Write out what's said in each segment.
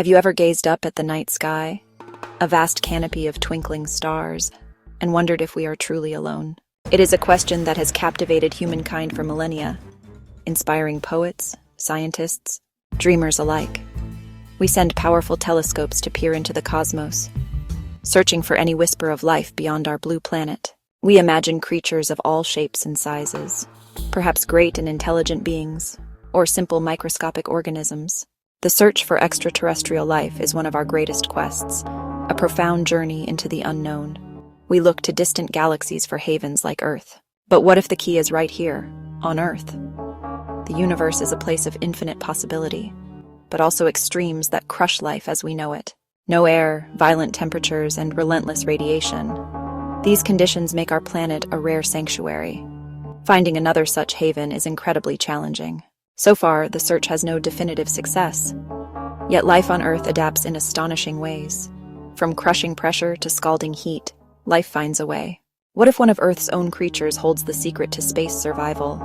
Have you ever gazed up at the night sky, a vast canopy of twinkling stars, and wondered if we are truly alone? It is a question that has captivated humankind for millennia, inspiring poets, scientists, dreamers alike. We send powerful telescopes to peer into the cosmos, searching for any whisper of life beyond our blue planet. We imagine creatures of all shapes and sizes, perhaps great and intelligent beings, or simple microscopic organisms. The search for extraterrestrial life is one of our greatest quests, a profound journey into the unknown. We look to distant galaxies for havens like Earth. But what if the key is right here, on Earth? The universe is a place of infinite possibility, but also extremes that crush life as we know it. No air, violent temperatures, and relentless radiation. These conditions make our planet a rare sanctuary. Finding another such haven is incredibly challenging. So far, the search has no definitive success. Yet life on Earth adapts in astonishing ways. From crushing pressure to scalding heat, life finds a way. What if one of Earth's own creatures holds the secret to space survival?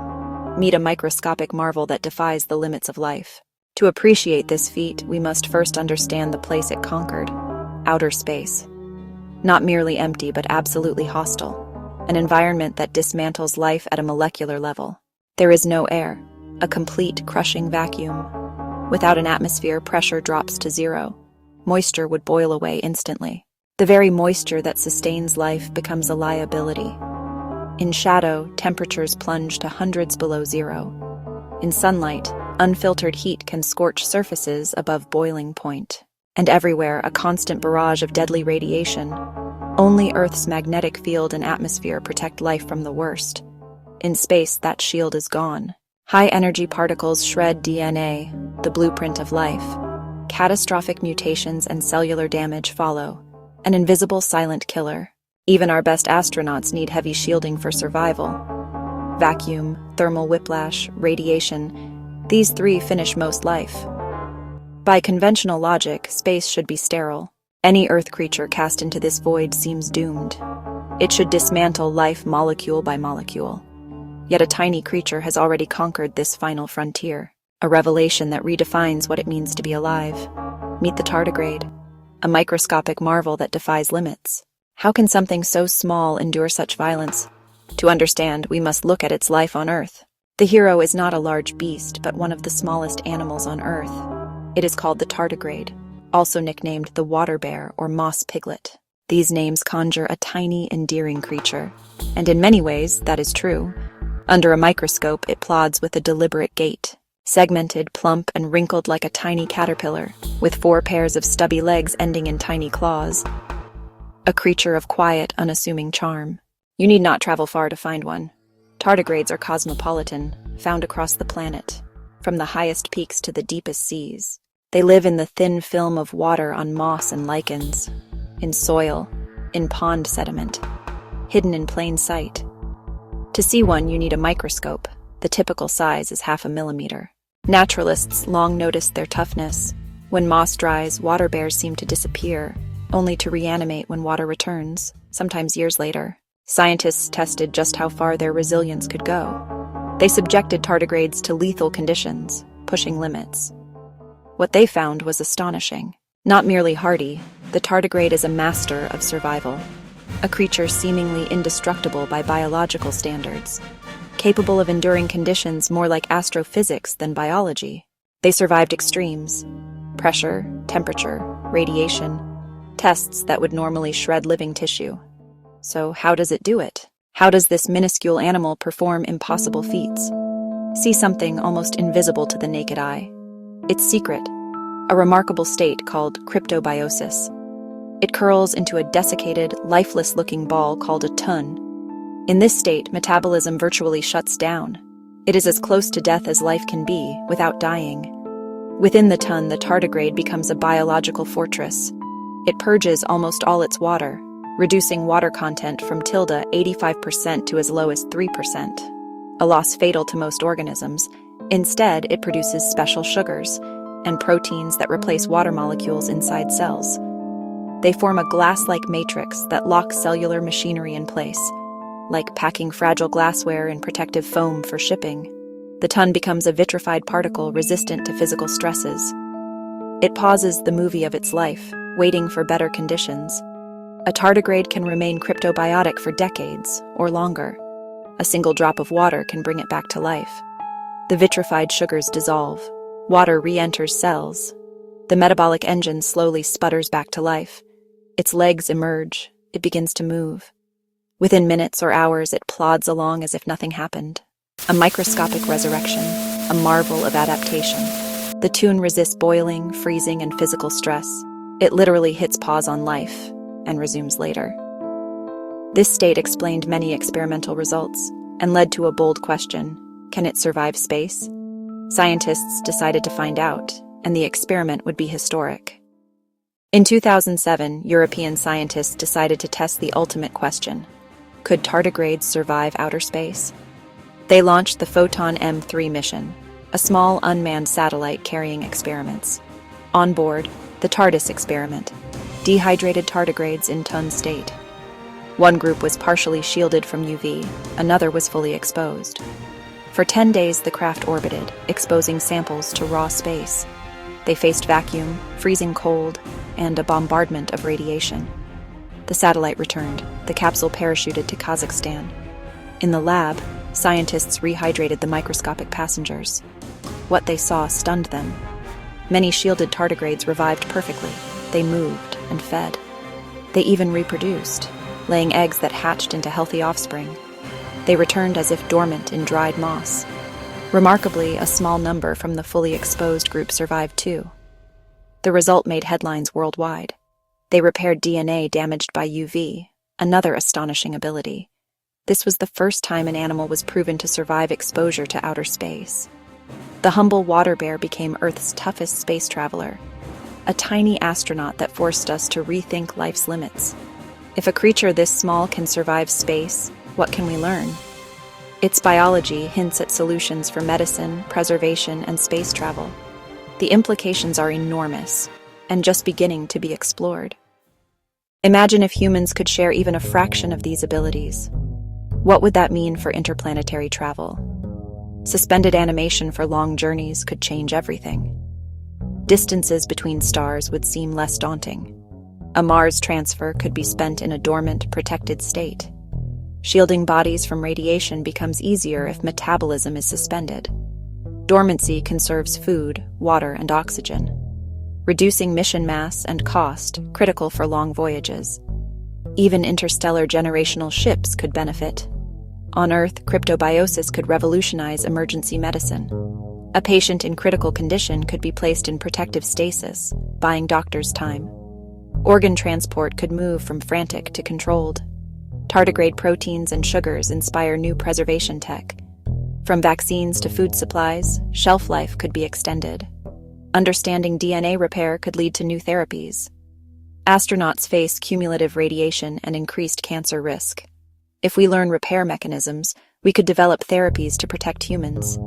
Meet a microscopic marvel that defies the limits of life. To appreciate this feat, we must first understand the place it conquered: outer space. Not merely empty, but absolutely hostile. An environment that dismantles life at a molecular level. There is no air, a complete crushing vacuum. Without an atmosphere, pressure drops to zero. Moisture would boil away instantly. The very moisture that sustains life becomes a liability. In shadow, temperatures plunge to hundreds below zero. In sunlight, unfiltered heat can scorch surfaces above boiling point. And everywhere, a constant barrage of deadly radiation. Only Earth's magnetic field and atmosphere protect life from the worst. In space, that shield is gone. High-energy particles shred DNA, the blueprint of life. Catastrophic mutations and cellular damage follow. An invisible silent killer. Even our best astronauts need heavy shielding for survival. Vacuum, thermal whiplash, radiation, these three finish most life. By conventional logic, space should be sterile. Any Earth creature cast into this void seems doomed. It should dismantle life molecule by molecule. Yet a tiny creature has already conquered this final frontier, a revelation that redefines what it means to be alive. Meet the tardigrade, a microscopic marvel that defies limits. How can something so small endure such violence? To understand, we must look at its life on Earth. The hero is not a large beast, but one of the smallest animals on Earth. It is called the tardigrade, also nicknamed the water bear or moss piglet. These names conjure a tiny, endearing creature. And in many ways, that is true. Under a microscope, it plods with a deliberate gait, segmented, plump, and wrinkled like a tiny caterpillar, with 4 pairs of stubby legs ending in tiny claws. A creature of quiet, unassuming charm. You need not travel far to find one. Tardigrades are cosmopolitan, found across the planet, from the highest peaks to the deepest seas. They live in the thin film of water on moss and lichens, in soil, in pond sediment, hidden in plain sight. To see one, you need a microscope. The typical size is 0.5 millimeter. Naturalists long noticed their toughness. When moss dries, water bears seem to disappear, only to reanimate when water returns, sometimes years later. Scientists tested just how far their resilience could go. They subjected tardigrades to lethal conditions, pushing limits. What they found was astonishing. Not merely hardy, the tardigrade is a master of survival. A creature seemingly indestructible by biological standards, capable of enduring conditions more like astrophysics than biology. They survived extremes: pressure, temperature, radiation, tests that would normally shred living tissue. So how does it do it? How does this minuscule animal perform impossible feats? See something almost invisible to the naked eye. Its secret, a remarkable state called cryptobiosis. It curls into a desiccated, lifeless-looking ball called a tun. In this state, metabolism virtually shuts down. It is as close to death as life can be, without dying. Within the tun, the tardigrade becomes a biological fortress. It purges almost all its water, reducing water content from 85% to as low as 3%, a loss fatal to most organisms. Instead, it produces special sugars and proteins that replace water molecules inside cells. They form a glass-like matrix that locks cellular machinery in place, like packing fragile glassware in protective foam for shipping. The tun becomes a vitrified particle resistant to physical stresses. It pauses the movie of its life, waiting for better conditions. A tardigrade can remain cryptobiotic for decades or longer. A single drop of water can bring it back to life. The vitrified sugars dissolve. Water re-enters cells. The metabolic engine slowly sputters back to life. Its legs emerge. It begins to move. Within minutes or hours, it plods along as if nothing happened. A microscopic resurrection, a marvel of adaptation. The tune resists boiling, freezing, and physical stress. It literally hits pause on life and resumes later. This state explained many experimental results and led to a bold question: can it survive space? Scientists decided to find out, and the experiment would be historic. In 2007, European scientists decided to test the ultimate question: could tardigrades survive outer space? They launched the Photon M3 mission, a small unmanned satellite carrying experiments. On board, the TARDIS experiment, dehydrated tardigrades in ton state. One group was partially shielded from UV, another was fully exposed. For 10 days, the craft orbited, exposing samples to raw space. They faced vacuum, freezing cold, and a bombardment of radiation. The satellite returned. The capsule parachuted to Kazakhstan. In the lab, scientists rehydrated the microscopic passengers. What they saw stunned them. Many shielded tardigrades revived perfectly. They moved and fed. They even reproduced, laying eggs that hatched into healthy offspring. They returned as if dormant in dried moss. Remarkably, a small number from the fully exposed group survived too. The result made headlines worldwide. They repaired DNA damaged by UV, another astonishing ability. This was the first time an animal was proven to survive exposure to outer space. The humble water bear became Earth's toughest space traveler, a tiny astronaut that forced us to rethink life's limits. If a creature this small can survive space, what can we learn? Its biology hints at solutions for medicine, preservation, and space travel. The implications are enormous, and just beginning to be explored. Imagine if humans could share even a fraction of these abilities. What would that mean for interplanetary travel? Suspended animation for long journeys could change everything. Distances between stars would seem less daunting. A Mars transfer could be spent in a dormant, protected state. Shielding bodies from radiation becomes easier if metabolism is suspended. Dormancy conserves food, water, and oxygen, reducing mission mass and cost, critical for long voyages. Even interstellar generational ships could benefit. On Earth, cryptobiosis could revolutionize emergency medicine. A patient in critical condition could be placed in protective stasis, buying doctors time. Organ transport could move from frantic to controlled. Tardigrade proteins and sugars inspire new preservation tech. From vaccines to food supplies, shelf life could be extended. Understanding DNA repair could lead to new therapies. Astronauts face cumulative radiation and increased cancer risk. If we learn repair mechanisms, we could develop therapies to protect humans.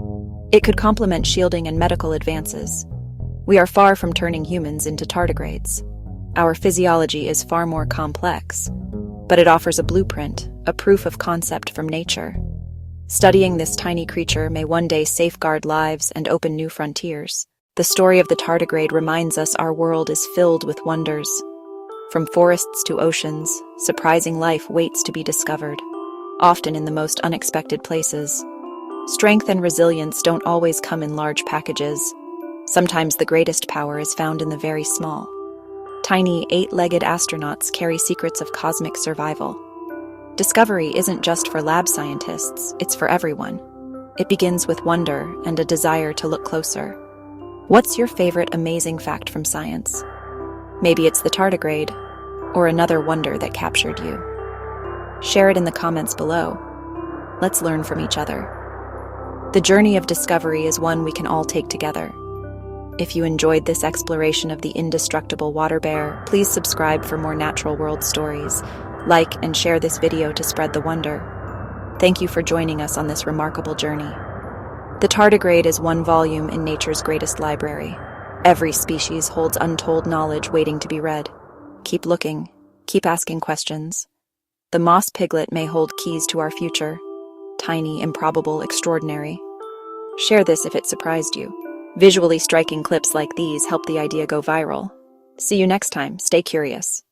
It could complement shielding and medical advances. We are far from turning humans into tardigrades. Our physiology is far more complex, but it offers a blueprint, a proof of concept from nature. Studying this tiny creature may one day safeguard lives and open new frontiers. The story of the tardigrade reminds us our world is filled with wonders. From forests to oceans, surprising life waits to be discovered, often in the most unexpected places. Strength and resilience don't always come in large packages. Sometimes the greatest power is found in the very small. Tiny, eight-legged astronauts carry secrets of cosmic survival. Discovery isn't just for lab scientists, it's for everyone. It begins with wonder and a desire to look closer. What's your favorite amazing fact from science? Maybe it's the tardigrade, or another wonder that captured you. Share it in the comments below. Let's learn from each other. The journey of discovery is one we can all take together. If you enjoyed this exploration of the indestructible water bear, please subscribe for more natural world stories. Like and share this video to spread the wonder. Thank you for joining us on this remarkable journey. The tardigrade is one volume in nature's greatest library. Every species holds untold knowledge waiting to be read. Keep looking, keep asking questions. The moss piglet may hold keys to our future. Tiny, improbable, extraordinary. Share this if it surprised you. Visually striking clips like these help the idea go viral. See you next time. Stay curious.